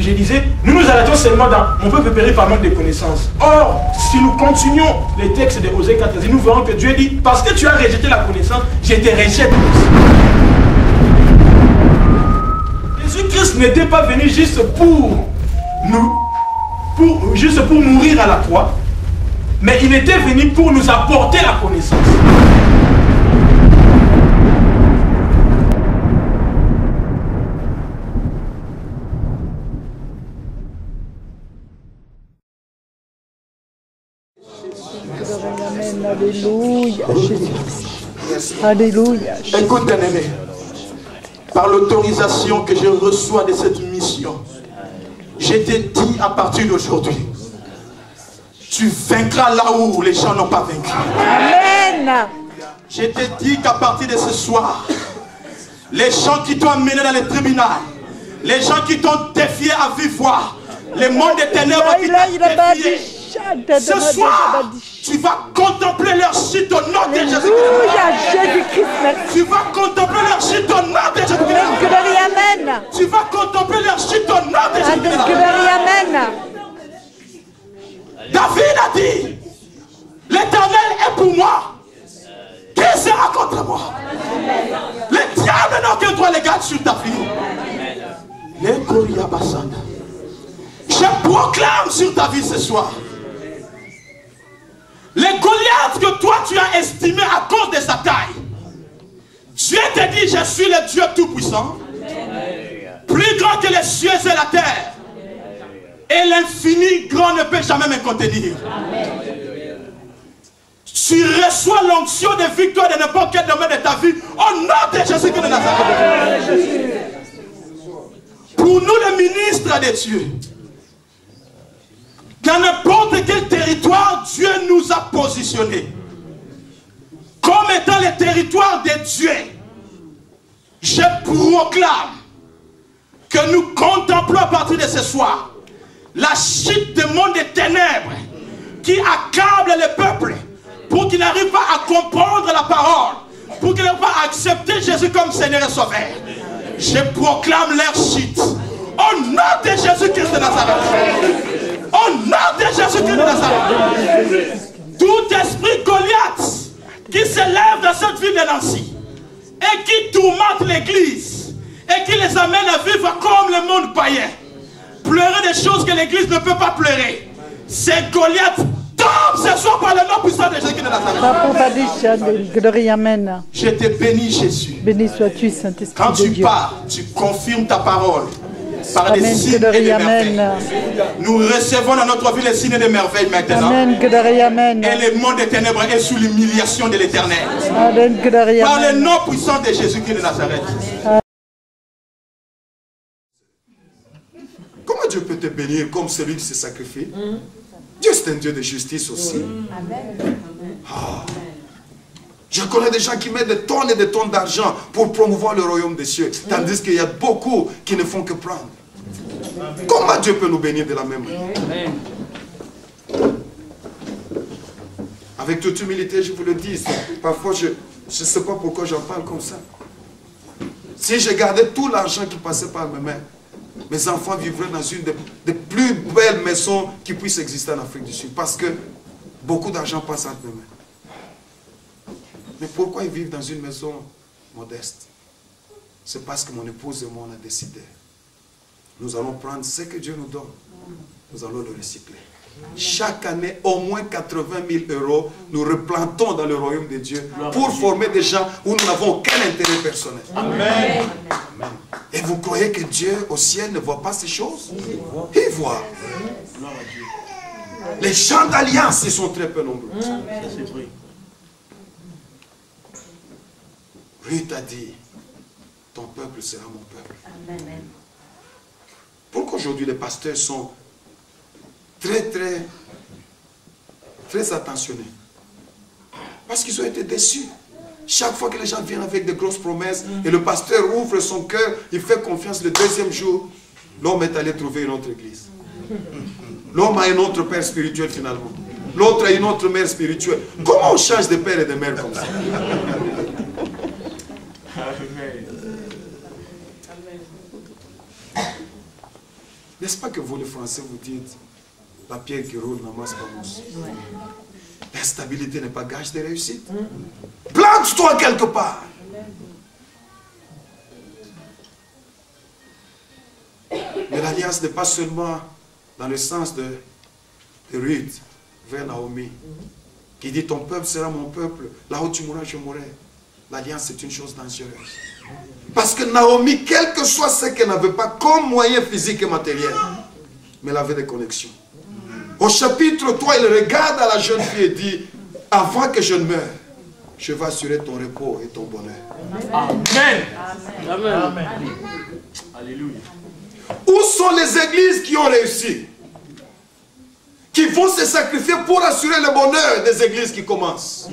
je disais, nous arrêtons seulement dans mon peuple périt par manque de connaissances. Or, si nous continuons les textes de Osée 14, nous verrons que Dieu dit, parce que tu as rejeté la connaissance, je te rejette aussi. Jésus-Christ n'était pas venu juste pour nous, juste pour mourir à la croix, mais il était venu pour nous apporter la connaissance. Alléluia, Jésus. Alléluia. Écoute, bien-aimé, par l'autorisation que je reçois de cette mission, je t'ai dit à partir d'aujourd'hui, tu vaincras là où les gens n'ont pas vaincu. Amen. Je t'ai dit qu'à partir de ce soir, les gens qui t'ont amené dans les tribunaux, les gens qui t'ont défié à vive voix, les mondes des ténèbres qui t'ont défié, ce soir, tu vas contempler leur chute au nom de Jésus-Christ. Tu vas contempler leur chute au nom de Jésus-Christ. Amen. Tu vas contempler leur chute au nom de Jésus-Christ. Amen. David a dit, l'Éternel est pour moi. Qui sera contre moi? Le diable n'a aucun droit légal sur ta fille. Je proclame sur ta vie ce soir. Les Goliaths que toi tu as estimés à cause de sa taille, Dieu te dit, je suis le Dieu tout-puissant, plus grand que les cieux et la terre, et l'infini grand ne peut jamais me contenir. Tu reçois l'onction de victoire de n'importe quel domaine de ta vie au nom de Jésus-Christ de Nazareth. Pour nous les ministres de Dieu, dans n'importe quel territoire, Dieu nous a positionnés comme étant les territoires de Dieu. Je proclame que nous contemplons à partir de ce soir la chute du monde des ténèbres qui accable le peuple pour qu'il n'arrive pas à comprendre la parole, pour qu'il n'arrive pas à accepter Jésus comme Seigneur et Sauveur. Je proclame leur chute au nom de Jésus-Christ de Nazareth. Au nom de Jésus-Christ de Nazareth. Tout esprit Goliath qui s'élève dans cette ville de Nancy et qui tourmente l'église et qui les amène à vivre comme le monde païen, pleurer des choses que l'église ne peut pas pleurer. Ces Goliath tombent ce soir par le nom puissant de Jésus de Nazareth. Je te bénis, Jésus. Béni sois-tu, Saint-Esprit Quand de tu Dieu. pars, tu confirmes ta parole par des Amen, signes et des merveilles. Amen. Nous recevons dans notre vie les signes et des merveilles maintenant. Amen, Amen. Et le monde des ténèbres est sous l'humiliation de l'Éternel. Amen, Par le nom puissant de Jésus-Christ de Nazareth. Comment Dieu peut te bénir comme celui qui se sacrifie? Dieu c'est un Dieu de justice aussi. Ah. Je connais des gens qui mettent des tonnes et des tonnes d'argent pour promouvoir le royaume des cieux. Tandis qu'il y a beaucoup qui ne font que prendre. Comment Dieu peut nous bénir de la même manière? Avec toute humilité, je vous le dis. Parfois, je ne sais pas pourquoi j'en parle comme ça. Si je gardais tout l'argent qui passait par mes mains, mes enfants vivraient dans une des plus belles maisons qui puissent exister en Afrique du Sud. Parce que beaucoup d'argent passe entre mes mains. Mais pourquoi ils vivent dans une maison modeste? C'est parce que mon épouse et moi, on a décidé. Nous allons prendre ce que Dieu nous donne. Nous allons le recycler. Chaque année, au moins 80 000 €, nous replantons dans le royaume de Dieu pour former des gens où nous n'avons aucun intérêt personnel. Amen. Et vous croyez que Dieu au ciel ne voit pas ces choses? Il voit. Les gens d'alliance, ils sont très peu nombreux. Ruth a dit, ton peuple sera mon peuple. Pourquoi aujourd'hui les pasteurs sont très attentionnés? Parce qu'ils ont été déçus. Chaque fois que les gens viennent avec de grosses promesses et le pasteur ouvre son cœur, il fait confiance, le deuxième jour, l'homme est allé trouver une autre église. L'homme a un autre père spirituel finalement. L'autre a une autre mère spirituelle. Comment on change de père et de mère comme ça? N'est-ce pas que vous, les Français, vous dites, la pierre qui roule n'amasse pas mousse. L'instabilité n'est pas gage de réussite. Plante-toi quelque part. Mais l'alliance n'est pas seulement dans le sens de Ruth vers Naomi, qui dit ton peuple sera mon peuple, là où tu mourras, je mourrai. L'alliance c'est une chose dangereuse. Parce que Naomi, quel que soit ce qu'elle n'avait pas comme moyen physique et matériel, mais elle avait des connexions. Au chapitre 3, il regarde à la jeune fille et dit, avant que je ne meure, je vais assurer ton repos et ton bonheur. Amen. Amen. Amen. Alléluia. Où sont les églises qui ont réussi? Qui vont se sacrifier pour assurer le bonheur des églises qui commencent.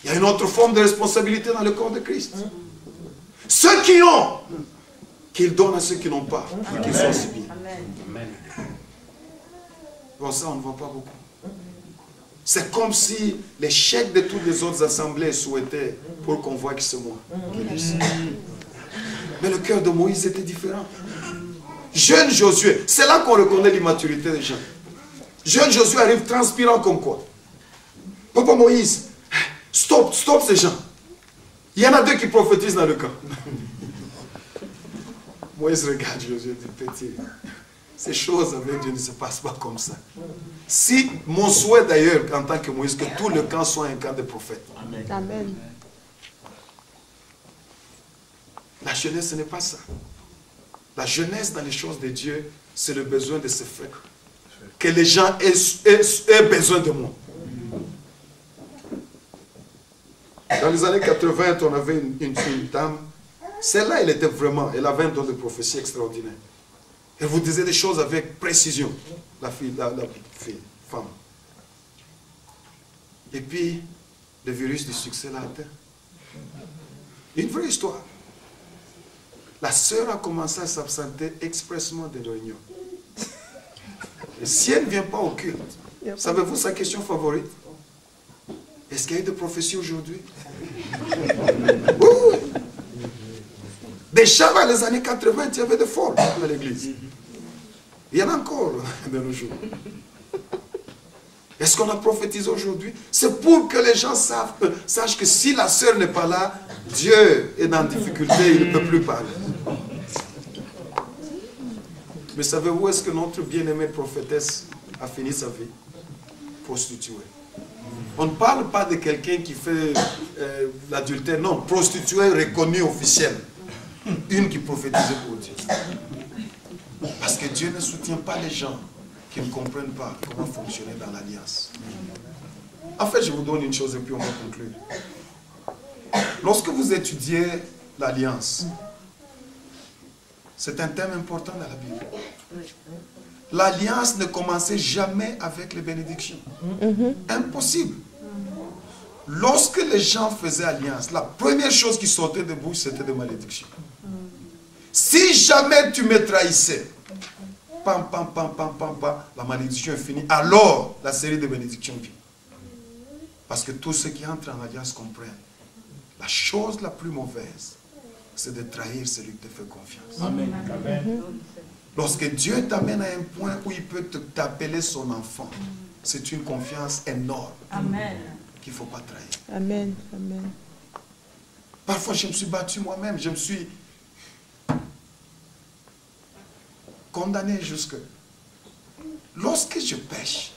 Il y a une autre forme de responsabilité dans le corps de Christ. Ceux qui ont, qu'ils donnent à ceux qui n'ont pas, pour qu'ils soient si bien. Bon, ça, on ne voit pas beaucoup. C'est comme si les chèques de toutes les autres assemblées souhaitaient pour qu'on voit que c'est moi qui réussis. Mais le cœur de Moïse était différent. Jeune Josué, c'est là qu'on reconnaît l'immaturité des gens. Jeune Josué arrive transpirant comme quoi. Papa Moïse, stop ces gens. Il y en a deux qui prophétisent dans le camp. Moïse regarde Josué et dit, petit, ces choses avec Dieu ne se passent pas comme ça. Si mon souhait d'ailleurs en tant que Moïse, que tout le camp soit un camp de prophètes. Amen. Amen. La jeunesse, ce n'est pas ça. La jeunesse dans les choses de Dieu, c'est le besoin de se faire. Que les gens aient besoin de moi. Dans les années 80, on avait une dame. Celle-là, elle était vraiment, elle avait un don de prophétie extraordinaire. Elle vous disait des choses avec précision. La fille, femme. Et puis, le virus du succès l'a atteint. Une vraie histoire. La sœur a commencé à s'absenter expressément de réunions. Et si elle ne vient pas au culte, savez-vous sa question favorite? Est-ce qu'il y a eu de prophéties aujourd'hui? Oui. Déjà dans les années 80, il y avait des folles dans l'église. Il y en a encore de nos jours. Est-ce qu'on a prophétisé aujourd'hui? C'est pour que les gens sachent que si la sœur n'est pas là, Dieu est dans difficulté, il ne peut plus parler. Mais savez-vous où est-ce que notre bien-aimée prophétesse a fini sa vie? Prostituée. On ne parle pas de quelqu'un qui fait l'adultère, non, prostituée reconnue officielle. Une qui prophétisait pour Dieu. Parce que Dieu ne soutient pas les gens qui ne comprennent pas comment fonctionner dans l'alliance. En fait, je vous donne une chose et puis on va conclure. Lorsque vous étudiez l'alliance, c'est un thème important dans la Bible. L'alliance ne commençait jamais avec les bénédictions. Impossible. Lorsque les gens faisaient alliance, la première chose qui sortait de bouche, c'était des malédictions. Si jamais tu me trahissais, pam, pam, pam, pam, pam, pam, la malédiction est finie. Alors, la série de bénédictions vient. Parce que tous ceux qui entrent en alliance comprennent. La chose la plus mauvaise, c'est de trahir celui qui te fait confiance. Amen. Amen. Lorsque Dieu t'amène à un point où il peut t'appeler son enfant, c'est une confiance énorme. Amen. Qu'il ne faut pas trahir. Amen. Amen. Parfois, je me suis battu moi-même. Je me suis condamné jusque. Lorsque je pêche,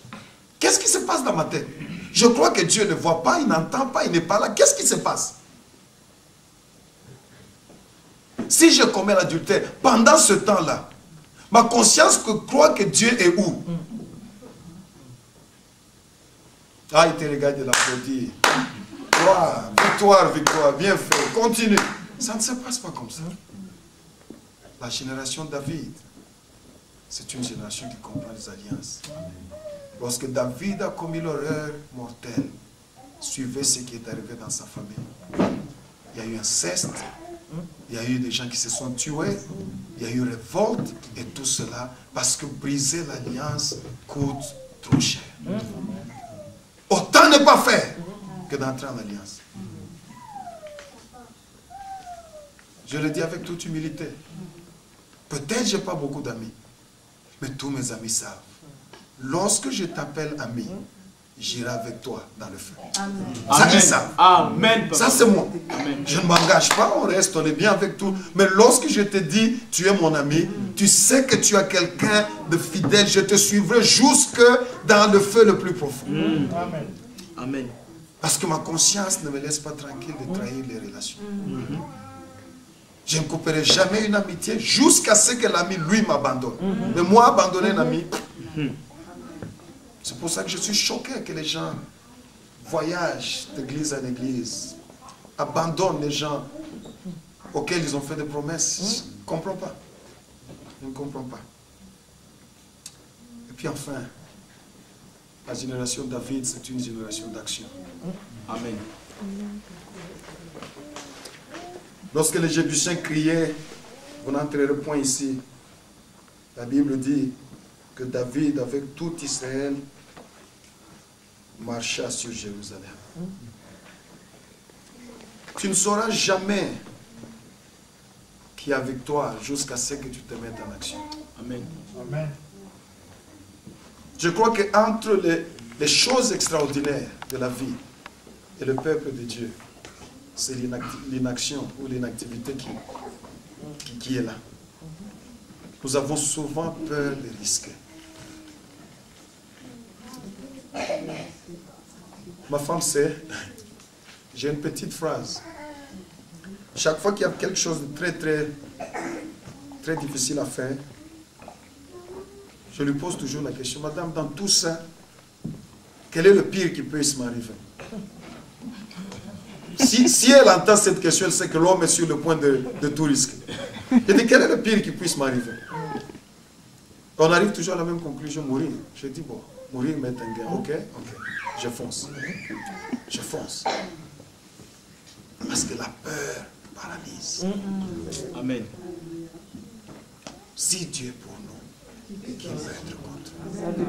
qu'est-ce qui se passe dans ma tête? Je crois que Dieu ne voit pas, il n'entend pas, il n'est pas là. Qu'est-ce qui se passe? Si je commets l'adultère, pendant ce temps-là, ma conscience croit que Dieu est où? Ah, il te regarde de l'applaudir. Victoire, victoire, victoire, bien fait, continue. Ça ne se passe pas comme ça. La génération de David, c'est une génération qui comprend les alliances. Lorsque David a commis l'horreur mortelle, suivez ce qui est arrivé dans sa famille. Il y a eu inceste, il y a eu des gens qui se sont tués, il y a eu révolte, et tout cela parce que briser l'alliance coûte trop cher. Autant ne pas faire que d'entrer en alliance. Je le dis avec toute humilité. Peut-être je n'ai pas beaucoup d'amis, mais tous mes amis savent. Lorsque je t'appelle ami, j'irai avec toi dans le feu. Amen. Ça, ils savent. Amen. Ça, c'est moi. Amen. Je ne m'engage pas, on reste, on est bien avec tout. Mais lorsque je te dis, tu es mon ami, tu sais que tu as quelqu'un de fidèle, je te suivrai jusque dans le feu le plus profond. Amen. Amen. Parce que ma conscience ne me laisse pas tranquille de trahir les relations. Je ne couperai jamais une amitié jusqu'à ce que l'ami, lui, m'abandonne. Mais moi, abandonner un ami, c'est pour ça que je suis choqué que les gens voyagent d'église en église, abandonnent les gens auxquels ils ont fait des promesses. Je ne comprends pas. Je ne comprends pas. Et puis enfin, la génération de David, c'est une génération d'action. Amen. Lorsque les Jébusiens criaient, vous n'entrerez point ici, la Bible dit que David, avec tout Israël, marcha sur Jérusalem. Tu ne sauras jamais qui est avec toi jusqu'à ce que tu te mettes en action. Amen. Amen. Je crois qu'entre les choses extraordinaires de la vie et le peuple de Dieu, c'est l'inaction ou l'inactivité qui est là. Nous avons souvent peur de risquer. Ma femme sait, j'ai une petite phrase. Chaque fois qu'il y a quelque chose de très difficile à faire, je lui pose toujours la question, madame, dans tout ça, quel est le pire qui puisse m'arriver? Si elle entend cette question, elle sait que l'homme est sur le point de tout risquer. Je dis, quel est le pire qui puisse m'arriver? On arrive toujours à la même conclusion, mourir. Je dis, bon, mourir m'est un gain, ok, je fonce. Je fonce. Parce que la peur paralyse. Amen. Si Dieu est pour nous, qui peut être contre nous?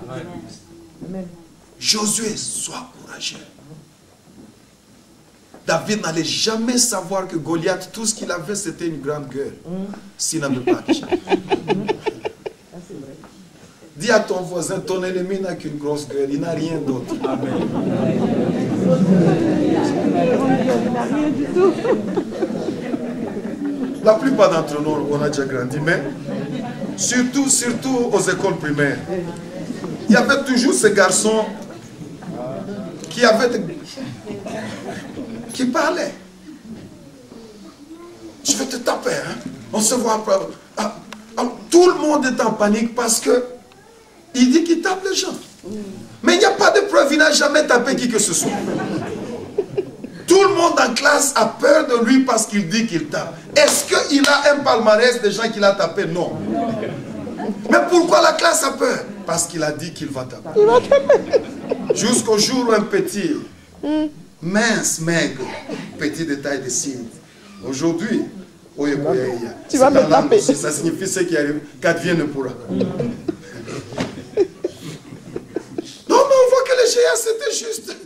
Amen. Josué, sois courageux. David n'allait jamais savoir que Goliath, tout ce qu'il avait, c'était une grande gueule. S'il n'avait pas de chien. Dis à ton voisin, ton ennemi n'a qu'une grosse gueule, il n'a rien d'autre. Amen. La plupart d'entre nous, on a déjà grandi, mais surtout aux écoles primaires, il y avait toujours ces garçons qui parlaient. Je vais te taper, hein? On se voit après. Tout le monde est en panique parce que il dit qu'il tape les gens. Mais il n'y a pas de preuve, il n'a jamais tapé qui que ce soit. Tout le monde en classe a peur de lui parce qu'il dit qu'il tape. Est-ce qu'il a un palmarès de gens qu'il a tapé? Non. Mais pourquoi la classe a peur? Parce qu'il a dit qu'il va taper. Jusqu'au jour où un petit, mince, maigre, petit de taille de cire, aujourd'hui, tu vas me taper. Ça signifie ce qui arrive, qu'advienne ne pourra. Non, mais on voit que les géants, c'était juste